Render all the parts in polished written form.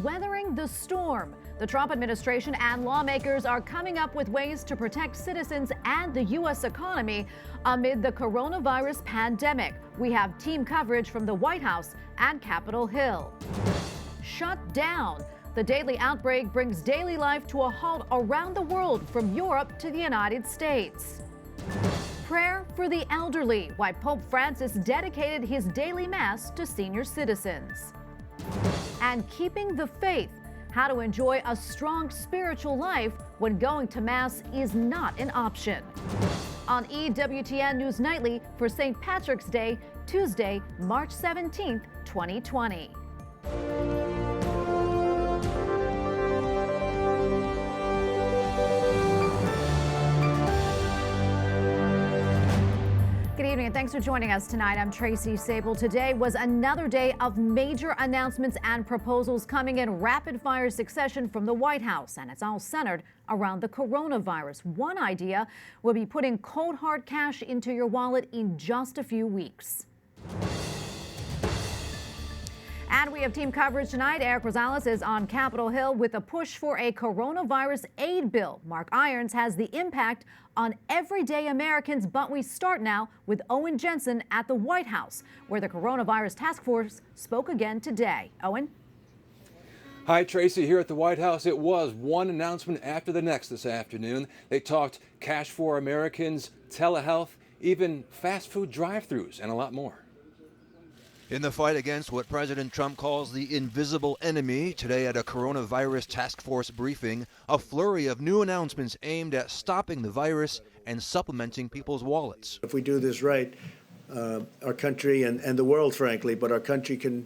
weathering the storm. The Trump administration and lawmakers are coming up with ways to protect citizens and the U.S. economy amid the coronavirus pandemic. We have team coverage from the White House and Capitol Hill. Shut down. The daily outbreak brings daily life to a halt around the world, from Europe to the United States. Prayer for the elderly, why Pope Francis dedicated his daily mass to senior citizens. And keeping the faith, how to enjoy a strong spiritual life when going to mass is not an option. On EWTN News Nightly for St. Patrick's Day, Tuesday, March 17th, 2020. Good evening and thanks for joining us tonight. I'm Tracy Sable. Today was another day of major announcements and proposals coming in rapid fire succession from the White House, and it's all centered around the coronavirus. One idea will be putting cold hard cash into your wallet in just a few weeks. And we have team coverage tonight. Eric Rosales is on Capitol Hill with a push for a coronavirus aid bill. Mark Irons has the impact on everyday Americans. But we start now with Owen Jensen at the White House, where the coronavirus task force spoke again today. Owen? Hi, Tracy. Here at the White House, it was one announcement after the next this afternoon. They talked cash for Americans, telehealth, even fast food drive-thrus, and a lot more. In the fight against what President Trump calls the invisible enemy, today at a coronavirus task force briefing, a flurry of new announcements aimed at stopping the virus and supplementing people's wallets. If we do this right, our country and the world, frankly, but our country can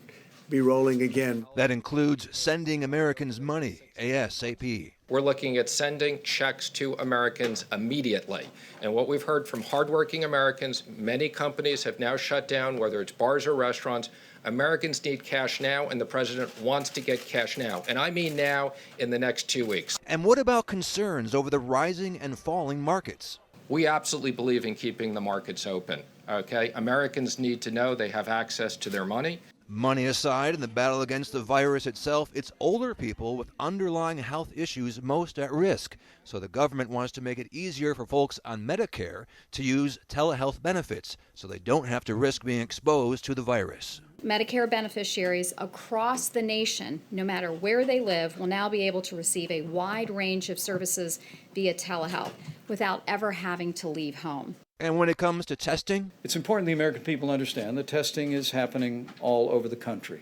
be rolling again. That includes sending Americans money ASAP. We're looking at sending checks to Americans immediately. And what we've heard from hardworking Americans, many companies have now shut down, whether it's bars or restaurants. Americans need cash now, and the president wants to get cash now. And I mean now, in the next 2 weeks. And what about concerns over the rising and falling markets? We absolutely believe in keeping the markets open, okay? Americans need to know they have access to their money. Money aside, in the battle against the virus itself, it's older people with underlying health issues most at risk. So the government wants to make it easier for folks on Medicare to use telehealth benefits so they don't have to risk being exposed to the virus. Medicare beneficiaries across the nation, no matter where they live, will now be able to receive a wide range of services via telehealth without ever having to leave home. And when it comes to testing? It's important the American people understand that testing is happening all over the country.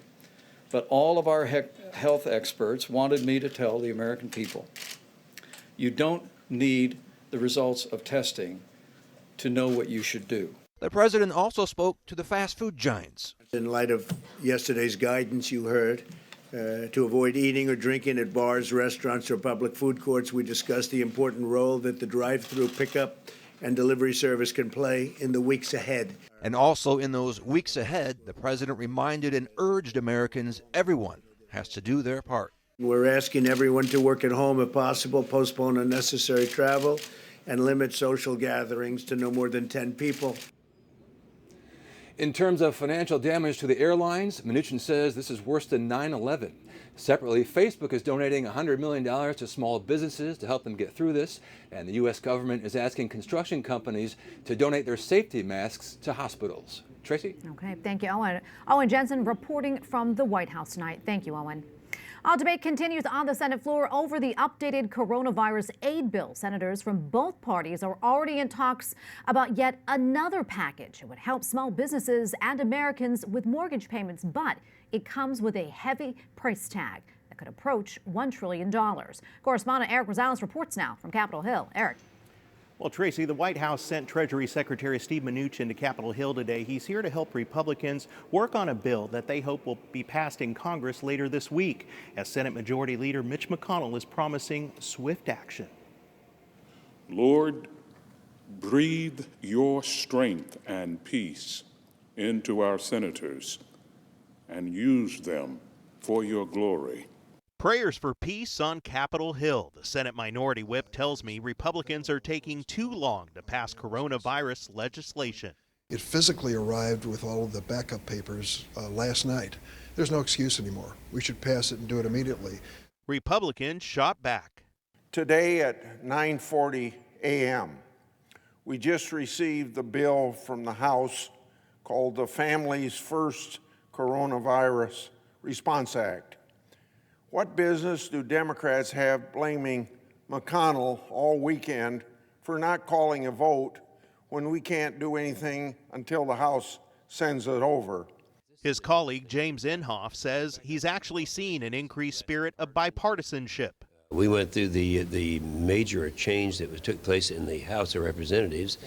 But all of our health experts wanted me to tell the American people, you don't need the results of testing to know what you should do. The president also spoke to the fast food giants. In light of yesterday's guidance you heard, to avoid eating or drinking at bars, restaurants, or public food courts, we discussed the important role that the drive-through pickup and delivery service can play in the weeks ahead. And also in those weeks ahead, the president reminded and urged Americans everyone has to do their part. We're asking everyone to work at home if possible, postpone unnecessary travel, and limit social gatherings to no more than 10 people. In terms of financial damage to the airlines, Mnuchin says this is worse than 9/11. Separately, Facebook is donating $100 million to small businesses to help them get through this, and the U.S. government is asking construction companies to donate their safety masks to hospitals. Tracy? Okay, thank you, Owen. Owen Jensen reporting from the White House tonight. Thank you, Owen. Our debate continues on the Senate floor over the updated coronavirus aid bill. Senators from both parties are already in talks about yet another package. It would help small businesses and Americans with mortgage payments, but it comes with a heavy price tag that could approach $1 trillion. Correspondent Eric Rosales reports now from Capitol Hill. Eric. Well, Tracy, the White House sent Treasury Secretary Steve Mnuchin to Capitol Hill today. He's here to help Republicans work on a bill that they hope will be passed in Congress later this week, as Senate Majority Leader Mitch McConnell is promising swift action. Lord, breathe your strength and peace into our senators and use them for your glory. Prayers for peace on Capitol Hill. The Senate Minority Whip tells me Republicans are taking too long to pass coronavirus legislation. It physically arrived with all of the backup papers last night. There's no excuse anymore. We should pass it and do it immediately. Republicans shot back. Today at 9:40 a.m., we just received the bill from the House called the Families First Coronavirus Response Act. What business do Democrats have blaming McConnell all weekend for not calling a vote when we can't do anything until the House sends it over? His colleague James Inhofe says he's actually seen an increased spirit of bipartisanship. We went through the major change that took place in the House of Representatives,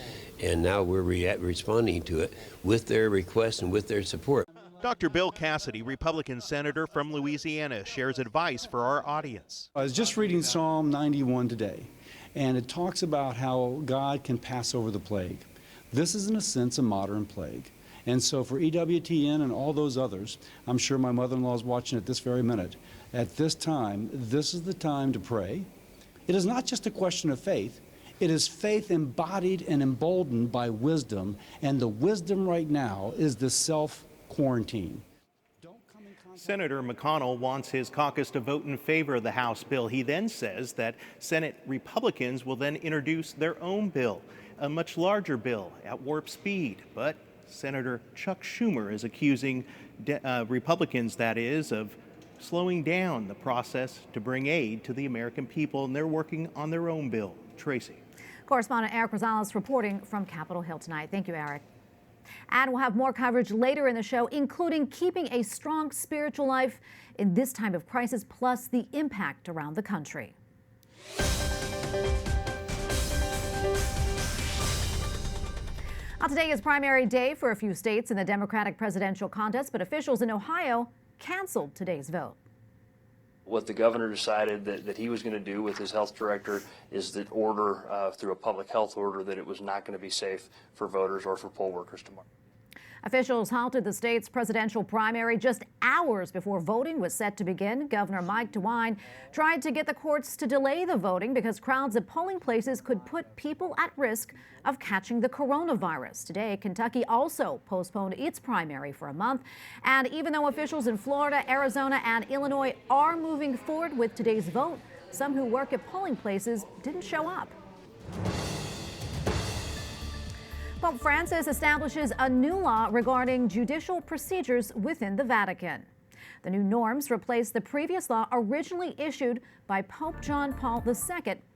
and now we're responding to it with their requests and with their support. Dr. Bill Cassidy, Republican senator from Louisiana, shares advice for our audience. I was just reading Psalm 91 today, and it talks about how God can pass over the plague. This is, in a sense, a modern plague. And so for EWTN and all those others, I'm sure my mother-in-law is watching at this very minute, at this time, this is the time to pray. It is not just a question of faith. It is faith embodied and emboldened by wisdom, and the wisdom right now is the self-quarantine. Senator McConnell wants his caucus to vote in favor of the House bill. He then says that Senate Republicans will then introduce their own bill, a much larger bill at warp speed. But Senator Chuck Schumer is accusing Republicans, that is, of slowing down the process to bring aid to the American people, and they're working on their own bill. Tracy. Correspondent Eric Rosales reporting from Capitol Hill tonight. Thank you, Eric. And we'll have more coverage later in the show, including keeping a strong spiritual life in this time of crisis, plus the impact around the country. Today is primary day for a few states in the Democratic presidential contest, but officials in Ohio canceled today's vote. What the governor decided that he was going to do with his health director is that order through a public health order that it was not going to be safe for voters or for poll workers tomorrow. Officials halted the state's presidential primary just hours before voting was set to begin. Governor Mike DeWine tried to get the courts to delay the voting because crowds at polling places could put people at risk of catching the coronavirus. Today, Kentucky also postponed its primary for a month. And even though officials in Florida, Arizona, and Illinois are moving forward with today's vote, some who work at polling places didn't show up. Pope Francis establishes a new law regarding judicial procedures within the Vatican. The new norms replace the previous law originally issued by Pope John Paul II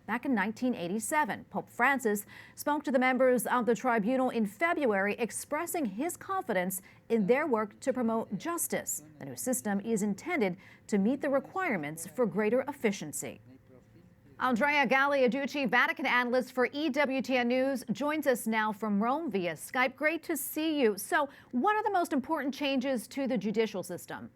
back in 1987. Pope Francis spoke to the members of the tribunal in February, expressing his confidence in their work to promote justice. The new system is intended to meet the requirements for greater efficiency. Andrea Gagliarducci, Vatican analyst for EWTN News, joins us now from Rome via Skype. Great to see you. So, what are the most important changes to the judicial system?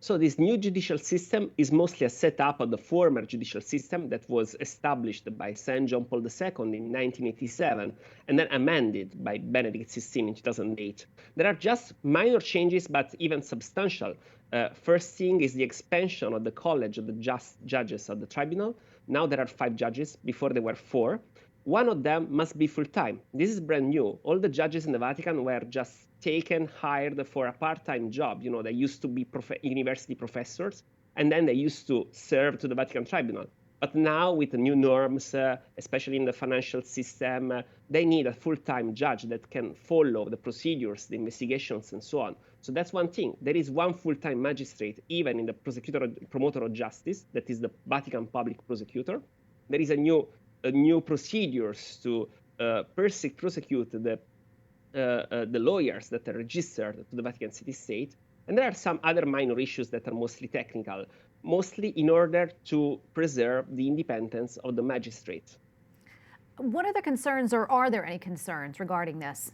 So this new judicial system is mostly a setup of the former judicial system that was established by St. John Paul II in 1987 and then amended by Benedict XVI in 2008. There are just minor changes, but even substantial. First thing is the expansion of the college of the judges of the tribunal. Now there are 5 judges. Before there were 4. One of them must be full-time. This is brand new. All the judges in the Vatican were just hired for a part-time job. You know, they used to be university professors, and then they used to serve to the Vatican tribunal. But now with the new norms, especially in the financial system, they need a full-time judge that can follow the procedures, the investigations, and so on. So that's one thing. There is one full-time magistrate, even in the promoter of justice, that is the Vatican public prosecutor. There is a new procedures to prosecute the lawyers that are registered to the Vatican City State. And there are some other minor issues that are mostly technical, mostly in order to preserve the independence of the magistrate. What are the concerns, or are there any concerns regarding this?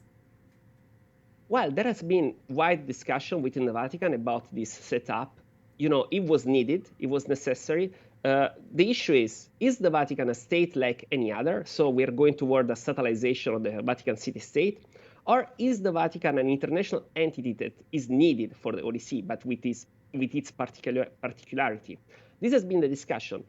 Well, there has been wide discussion within the Vatican about this setup. You know, it was needed, it was necessary. The issue is the Vatican a state like any other? So we're going toward a statalization of the Vatican City State? Or is the Vatican an international entity that is needed for the ODC, but with its particularity? This has been the discussion.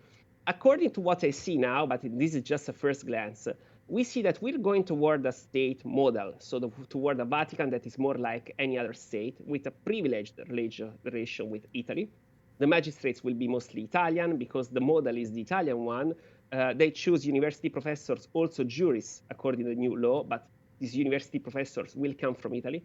According to what I see now, but this is just a first glance, we see that we're going toward a state model, so toward a Vatican that is more like any other state, with a privileged relation with Italy. The magistrates will be mostly Italian because the model is the Italian one. They choose university professors, also jurists, according to the new law, but these university professors will come from Italy.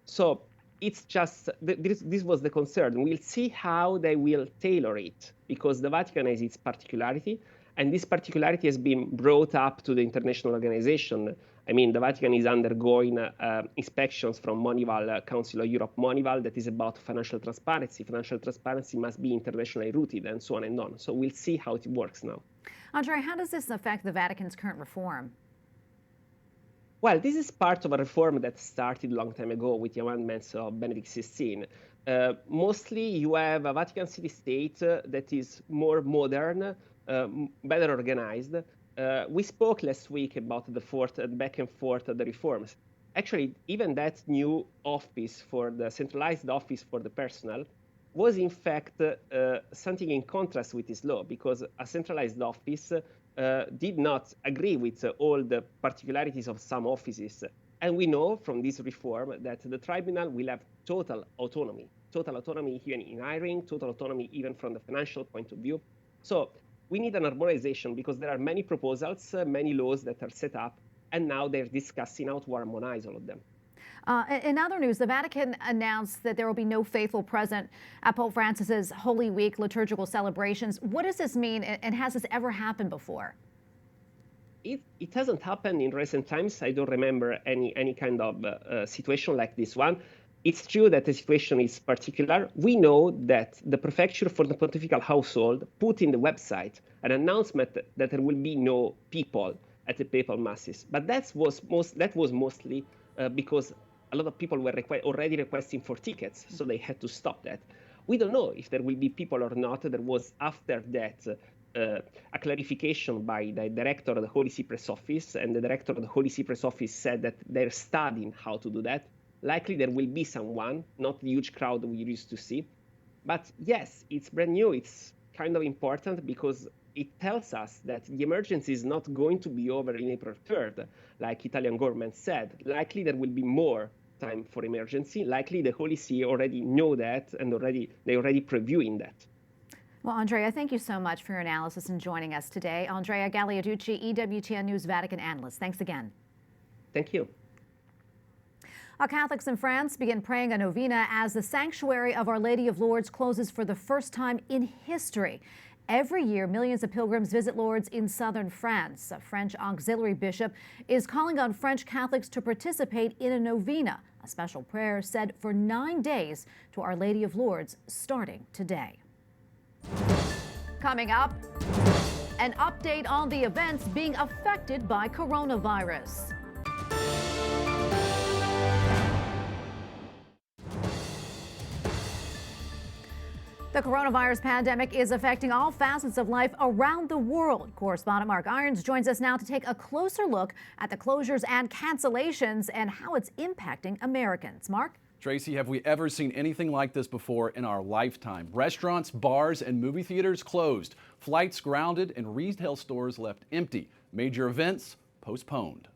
So it's just, this was the concern. We'll see how they will tailor it, because the Vatican has its particularity, and this particularity has been brought up to the international organization. I mean, the Vatican is undergoing inspections from Moneyval, Council of Europe Moneyval, that is about financial transparency. Financial transparency must be internationally rooted, and so on and on. So we'll see how it works now. Andrea, how does this affect the Vatican's current reform? Well, this is part of a reform that started a long time ago with the amendments of Benedict XVI. Mostly, you have a Vatican City state that is more modern, better organized. We spoke last week about the back and forth of the reforms. Actually, even that new office for the centralized office for the personnel was in fact something in contrast with this law, because a centralized office did not agree with all the particularities of some offices. And we know from this reform that the tribunal will have total autonomy even in hiring, total autonomy even from the financial point of view. So we need an harmonization, because there are many proposals, many laws that are set up, and now they're discussing how to harmonize all of them. In other news, the Vatican announced that there will be no faithful present at Pope Francis's Holy Week liturgical celebrations. What does this mean, and has this ever happened before? It hasn't happened in recent times. I don't remember any kind of situation like this one. It's true that the situation is particular. We know that the Prefecture for the Pontifical Household put in the website an announcement that there will be no people at the papal masses. But that was mostly because a lot of people were already requesting for tickets, so they had to stop that. We don't know if there will be people or not. There was, after that, a clarification by the director of the Holy See Press Office, and the director of the Holy See Press Office said that they're studying how to do that. Likely there will be someone, not the huge crowd we used to see. But yes, it's brand new. It's kind of important because it tells us that the emergency is not going to be over in April 3rd, like Italian government said. Likely there will be more time for emergency. Likely the Holy See already know that, and they're already previewing that. Well, Andrea, thank you so much for your analysis and joining us today. Andrea Gagliarducci, EWTN News Vatican analyst. Thanks again. Thank you. Catholics in France begin praying a novena as the sanctuary of Our Lady of Lourdes closes for the first time in history. Every year, millions of pilgrims visit Lourdes in southern France. A French auxiliary bishop is calling on French Catholics to participate in a novena, a special prayer said for 9 days to Our Lady of Lourdes, starting today. Coming up, an update on the events being affected by coronavirus. The coronavirus pandemic is affecting all facets of life around the world. Correspondent Mark Irons joins us now to take a closer look at the closures and cancellations and how it's impacting Americans. Mark? Tracy, have we ever seen anything like this before in our lifetime? Restaurants, bars, and movie theaters closed, flights grounded, and retail stores left empty. Major events postponed.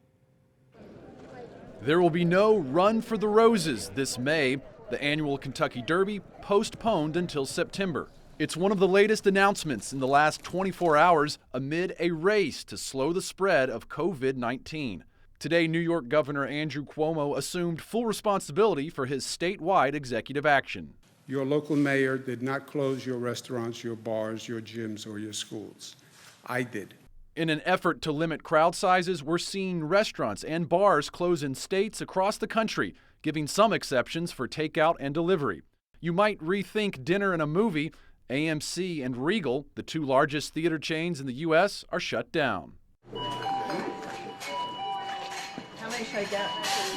There will be no Run for the Roses this May. The annual Kentucky Derby postponed until September. It's one of the latest announcements in the last 24 hours amid a race to slow the spread of COVID-19. Today, New York Governor Andrew Cuomo assumed full responsibility for his statewide executive action. Your local mayor did not close your restaurants, your bars, your gyms, or your schools. I did. In an effort to limit crowd sizes, we're seeing restaurants and bars close in states across the country, giving some exceptions for takeout and delivery. You might rethink dinner and a movie. AMC and Regal, the two largest theater chains in the U.S., are shut down. How many should I get?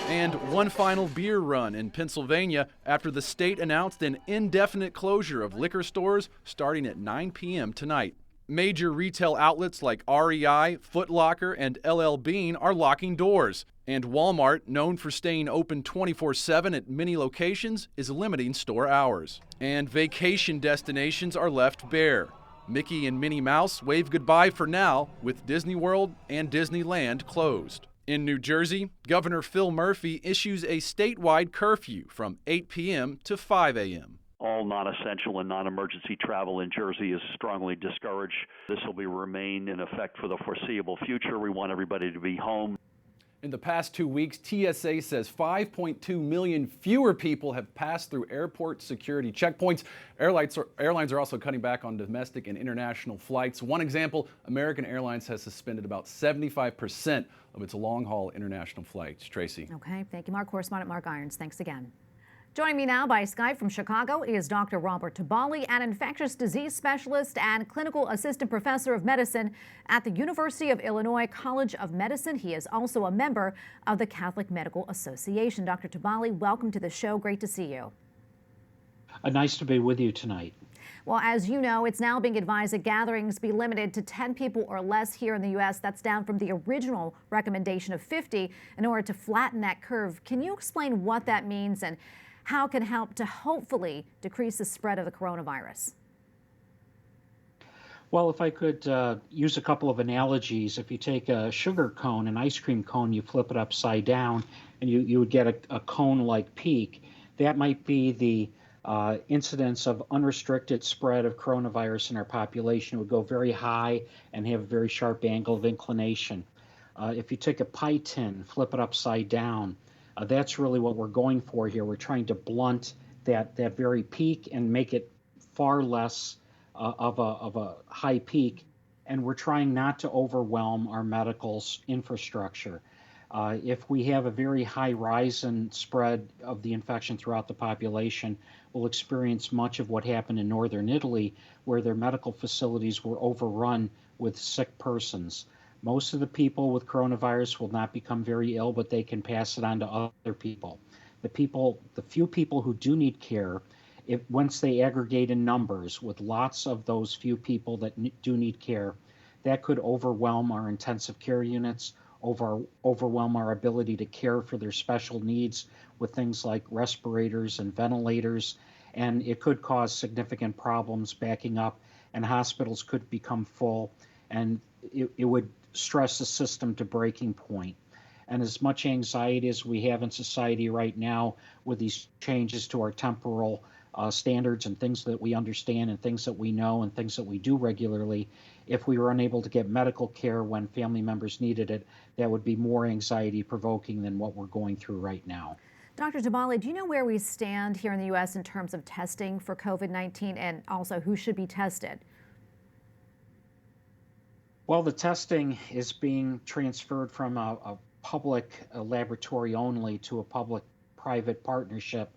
And one final beer run in Pennsylvania after the state announced an indefinite closure of liquor stores starting at 9 p.m. tonight. Major retail outlets like REI, Foot Locker, and LL Bean are locking doors. And Walmart, known for staying open 24/7 at many locations, is limiting store hours. And vacation destinations are left bare. Mickey and Minnie Mouse wave goodbye for now, with Disney World and Disneyland closed. In New Jersey, Governor Phil Murphy issues a statewide curfew from 8 p.m. to 5 a.m. All non-essential and non-emergency travel in Jersey is strongly discouraged. This will remain in effect for the foreseeable future. We want everybody to be home. In the past 2 weeks, TSA says 5.2 million fewer people have passed through airport security checkpoints. Airlines are also cutting back on domestic and international flights. One example, American Airlines has suspended about 75% of its long-haul international flights. Tracy. Okay, thank you, Mark. Correspondent Mark Irons, thanks again. Joining me now by Skype from Chicago is Dr. Robert Tabali, an infectious disease specialist and clinical assistant professor of medicine at the University of Illinois College of Medicine. He is also a member of the Catholic Medical Association. Dr. Tabali, welcome to the show. Great to see you. Nice to be with you tonight. Well, as you know, it's now being advised that gatherings be limited to 10 people or less here in the U.S. That's down from the original recommendation of 50 in order to flatten that curve. Can you explain what that means and how it can help to hopefully decrease the spread of the coronavirus? Well, if I could use a couple of analogies, if you take a sugar cone, an ice cream cone, you flip it upside down, and you would get a cone-like peak. That might be the incidence of unrestricted spread of coronavirus in our population. It would go very high and have a very sharp angle of inclination. If you take a pie tin, flip it upside down, that's really what we're going for here. We're trying to blunt that very peak and make it far less of a high peak, and we're trying not to overwhelm our medical infrastructure. If we have a very high rise and spread of the infection throughout the population, we'll experience much of what happened in northern Italy, where their medical facilities were overrun with sick persons. Most of the people with coronavirus will not become very ill, but they can pass it on to other people. The few people who do need care, once they aggregate in numbers with lots of those few people that do need care, that could overwhelm our intensive care units, overwhelm our ability to care for their special needs with things like respirators and ventilators, and it could cause significant problems backing up, and hospitals could become full, and it would stress the system to breaking point. And as much anxiety as we have in society right now with these changes to our temporal standards and things that we understand and things that we know and things that we do regularly, if we were unable to get medical care when family members needed it, that would be more anxiety provoking than what we're going through right now. Dr. Tabali, do you know where we stand here in the U.S. in terms of testing for COVID-19 and also who should be tested? Well, the testing is being transferred from a public laboratory only to a public-private partnership.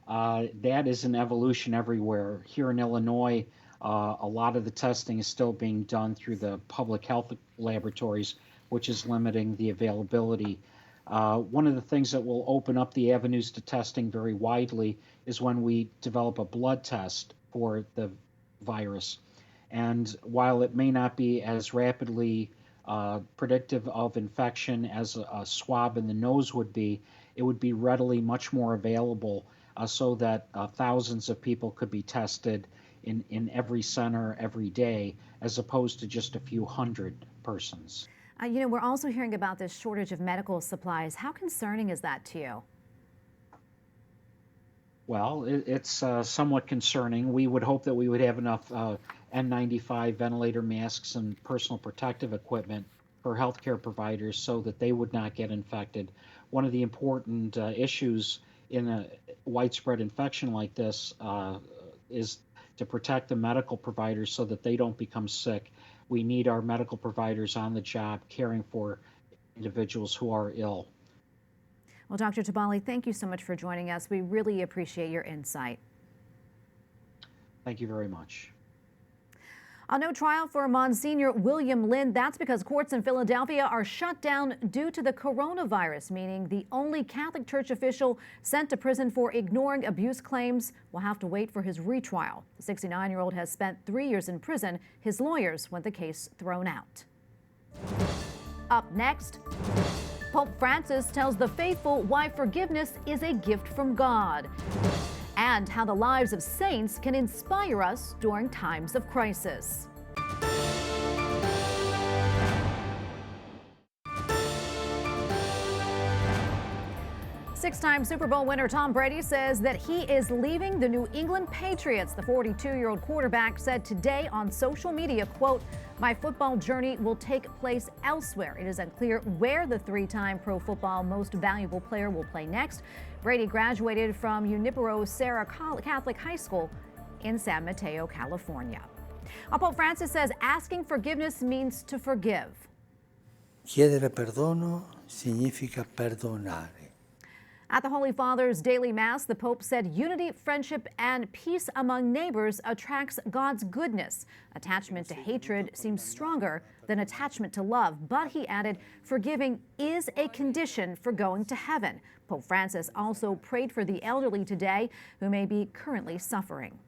That is an evolution everywhere. Here in Illinois, a lot of the testing is still being done through the public health laboratories, which is limiting the availability. One of the things that will open up the avenues to testing very widely is when we develop a blood test for the virus. And while it may not be as rapidly predictive of infection as a swab in the nose would be, it would be readily much more available so that thousands of people could be tested in every center every day, as opposed to just a few hundred persons. You know, we're also hearing about this shortage of medical supplies. How concerning is that to you? Well, it's somewhat concerning. We would hope that we would have enough N95 ventilator masks and personal protective equipment for healthcare providers so that they would not get infected. One of the important issues in a widespread infection like this is to protect the medical providers so that they don't become sick. We need our medical providers on the job caring for individuals who are ill. Well, Dr. Tabali, thank you so much for joining us. We really appreciate your insight. Thank you very much. No trial for Monsignor William Lynn. That's because courts in Philadelphia are shut down due to the coronavirus, meaning the only Catholic Church official sent to prison for ignoring abuse claims will have to wait for his retrial. The 69-year-old has spent 3 years in prison. His lawyers want the case thrown out. Up next, Pope Francis tells the faithful why forgiveness is a gift from God. and how the lives of saints can inspire us during times of crisis. Six-time Super Bowl winner Tom Brady says that he is leaving the New England Patriots. The 42-year-old quarterback said today on social media, quote, "My football journey will take place elsewhere. It is unclear where the three-time Pro Football Most Valuable Player will play next." Brady graduated from Junipero Serra Catholic High School in San Mateo, California. Pope Francis says asking forgiveness means to forgive. Chiedere perdono significa perdonare. At the Holy Father's daily Mass, the Pope said unity, friendship, and peace among neighbors attracts God's goodness. Attachment to hatred seems stronger than attachment to love, but he added, forgiving is a condition for going to heaven. Pope Francis also prayed for the elderly today who may be currently suffering.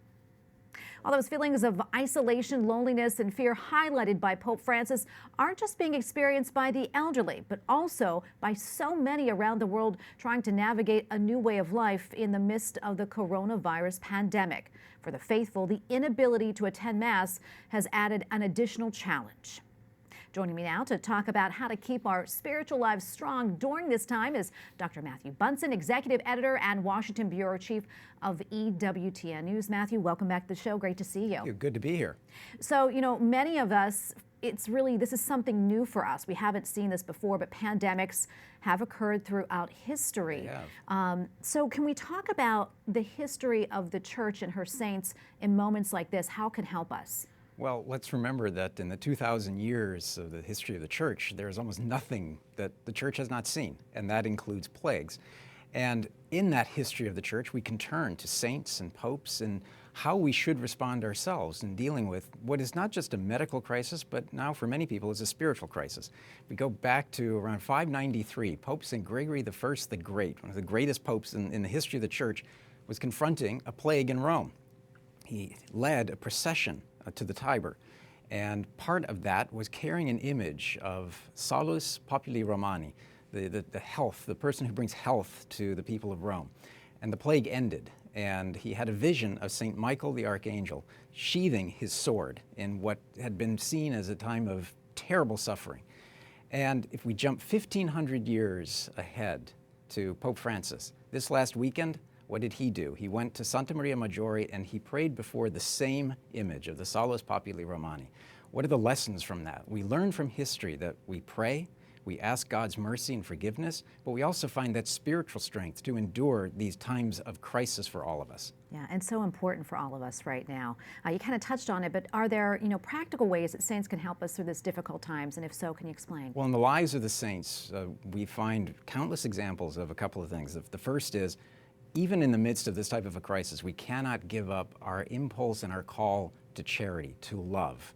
All those feelings of isolation, loneliness, and fear highlighted by Pope Francis aren't just being experienced by the elderly, but also by so many around the world trying to navigate a new way of life in the midst of the coronavirus pandemic. For the faithful, the inability to attend Mass has added an additional challenge. Joining me now to talk about how to keep our spiritual lives strong during this time is Dr. Matthew Bunsen, Executive Editor and Washington Bureau Chief of EWTN News. Matthew, welcome back to the show. Great to see you. Good to be here. So, many of us, this is something new for us. We haven't seen this before, but pandemics have occurred throughout history. So can we talk about the history of the church and her saints in moments like this? How it can help us? Well, let's remember that in the 2,000 years of the history of the church, there's almost nothing that the church has not seen, and that includes plagues. And in that history of the church, we can turn to saints and popes and how we should respond ourselves in dealing with what is not just a medical crisis, but now for many people is a spiritual crisis. We go back to around 593, Pope St. Gregory I the Great, one of the greatest popes in the history of the church, was confronting a plague in Rome. He led a procession to the Tiber, and part of that was carrying an image of Salus Populi Romani, the health, the person who brings health to the people of Rome. And the plague ended, and he had a vision of St. Michael the Archangel sheathing his sword in what had been seen as a time of terrible suffering. And if we jump 1,500 years ahead to Pope Francis, this last weekend, what did he do? He went to Santa Maria Maggiore and he prayed before the same image of the Salus Populi Romani. What are the lessons from that? We learn from history that we pray, we ask God's mercy and forgiveness, but we also find that spiritual strength to endure these times of crisis for all of us. Yeah, and so important for all of us right now. You kind of touched on it, but are there, practical ways that saints can help us through this difficult times? And if so, can you explain? Well, in the lives of the saints, we find countless examples of a couple of things. The first is, even in the midst of this type of a crisis, we cannot give up our impulse and our call to charity, to love.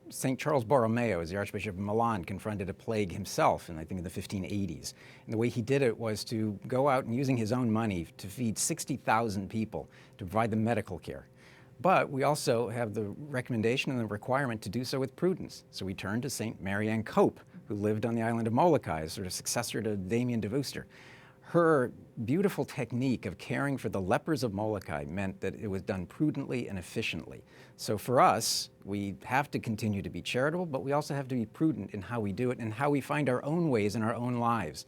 St. Charles Borromeo, as the Archbishop of Milan, confronted a plague himself in the 1580s. And the way he did it was to go out and using his own money to feed 60,000 people to provide them medical care. But we also have the recommendation and the requirement to do so with prudence. So we turn to St. Marianne Cope, who lived on the island of Molokai, as sort of successor to Damien de Veuster. Her beautiful technique of caring for the lepers of Molokai meant that it was done prudently and efficiently. So for us, we have to continue to be charitable, but we also have to be prudent in how we do it and how we find our own ways in our own lives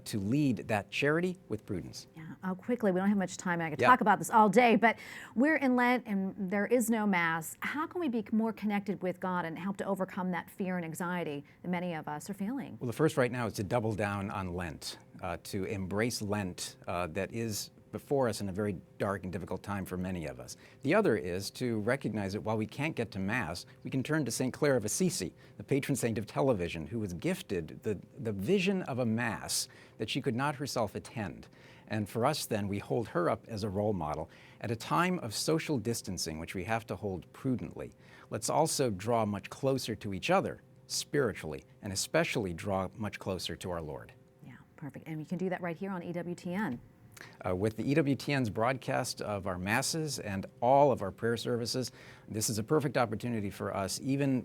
to lead that charity with prudence. Yeah, quickly, we don't have much time. I could talk about this all day, but we're in Lent and there is no Mass. How can we be more connected with God and help to overcome that fear and anxiety that many of us are feeling? Well, the first right now is to double down on Lent, to embrace Lent that is before us in a very dark and difficult time for many of us. The other is to recognize that while we can't get to Mass, we can turn to St. Clare of Assisi, the patron saint of television, who was gifted the vision of a Mass that she could not herself attend. And for us then, we hold her up as a role model at a time of social distancing, which we have to hold prudently. Let's also draw much closer to each other spiritually, and especially draw much closer to our Lord. Yeah, perfect. And we can do that right here on EWTN. With the EWTN's broadcast of our Masses and all of our prayer services, this is a perfect opportunity for us, even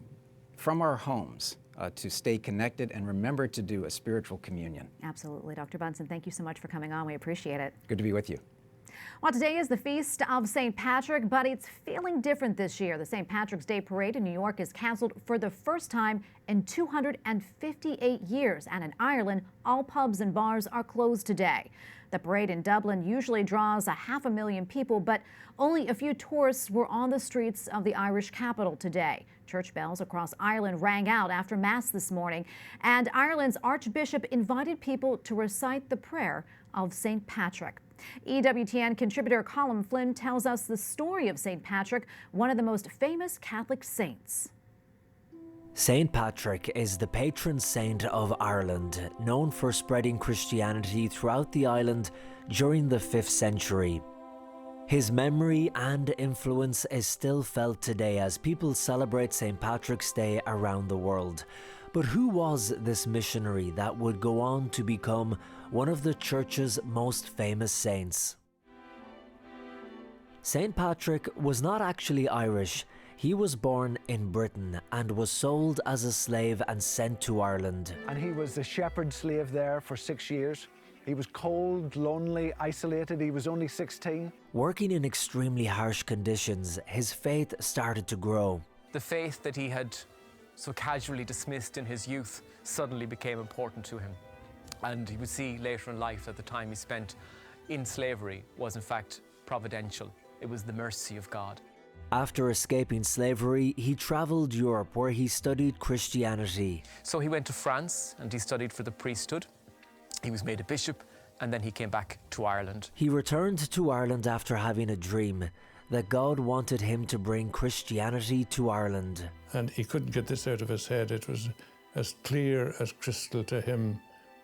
from our homes, to stay connected and remember to do a spiritual communion. Absolutely. Dr. Bunsen, thank you so much for coming on. We appreciate it. Good to be with you. Well, today is the feast of St. Patrick, but it's feeling different this year. The St. Patrick's Day Parade in New York is canceled for the first time in 258 years. And in Ireland, all pubs and bars are closed today. The parade in Dublin usually draws 500,000 people, but only a few tourists were on the streets of the Irish capital today. Church bells across Ireland rang out after Mass this morning, and Ireland's Archbishop invited people to recite the prayer of St. Patrick. EWTN contributor Colin Flynn tells us the story of St. Patrick, one of the most famous Catholic saints. St. Patrick is the patron saint of Ireland, known for spreading Christianity throughout the island during the 5th century. His memory and influence is still felt today as people celebrate St. Patrick's Day around the world. But who was this missionary that would go on to become one of the Church's most famous saints? St. Patrick was not actually Irish. He was born in Britain and was sold as a slave and sent to Ireland. And he was a shepherd slave there for 6 years. He was cold, lonely, isolated. He was only 16. Working in extremely harsh conditions, his faith started to grow. The faith that he had so casually dismissed in his youth suddenly became important to him. And he would see later in life that the time he spent in slavery was in fact providential. It was the mercy of God. After escaping slavery, he traveled Europe where he studied Christianity. So he went to France and he studied for the priesthood. He was made a bishop and then he came back to Ireland. He returned to Ireland after having a dream that God wanted him to bring Christianity to Ireland. And he couldn't get this out of his head. It was as clear as crystal to him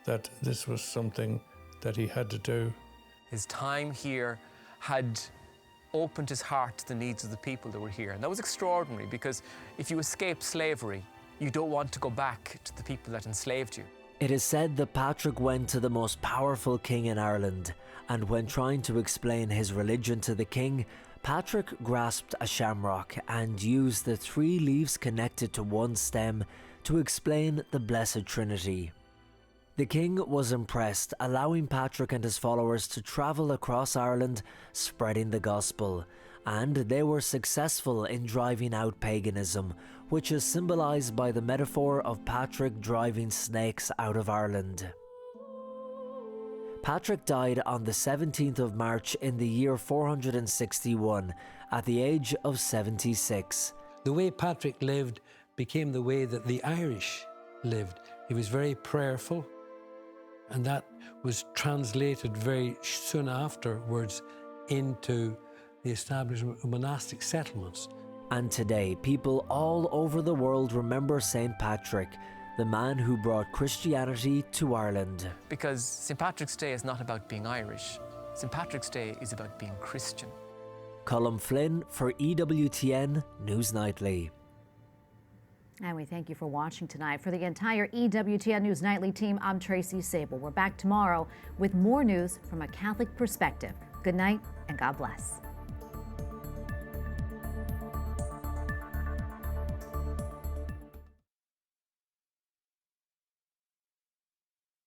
that this was something that he had to do. His time here had opened his heart to the needs of the people that were here. And that was extraordinary because if you escape slavery, you don't want to go back to the people that enslaved you. It is said that Patrick went to the most powerful king in Ireland, and when trying to explain his religion to the king, Patrick grasped a shamrock and used the 3 leaves connected to one stem to explain the Blessed Trinity. The king was impressed, allowing Patrick and his followers to travel across Ireland spreading the gospel, and they were successful in driving out paganism, which is symbolized by the metaphor of Patrick driving snakes out of Ireland. Patrick died on the 17th of March in the year 461 at the age of 76. The way Patrick lived became the way that the Irish lived. He was very prayerful, and that was translated very soon afterwards into the establishment of monastic settlements. And today, people all over the world remember St. Patrick, the man who brought Christianity to Ireland. Because St. Patrick's Day is not about being Irish. St. Patrick's Day is about being Christian. Colin Flynn for EWTN News Nightly. And we thank you for watching tonight. For the entire EWTN News Nightly team, I'm Tracy Sable. We're back tomorrow with more news from a Catholic perspective. Good night and God bless.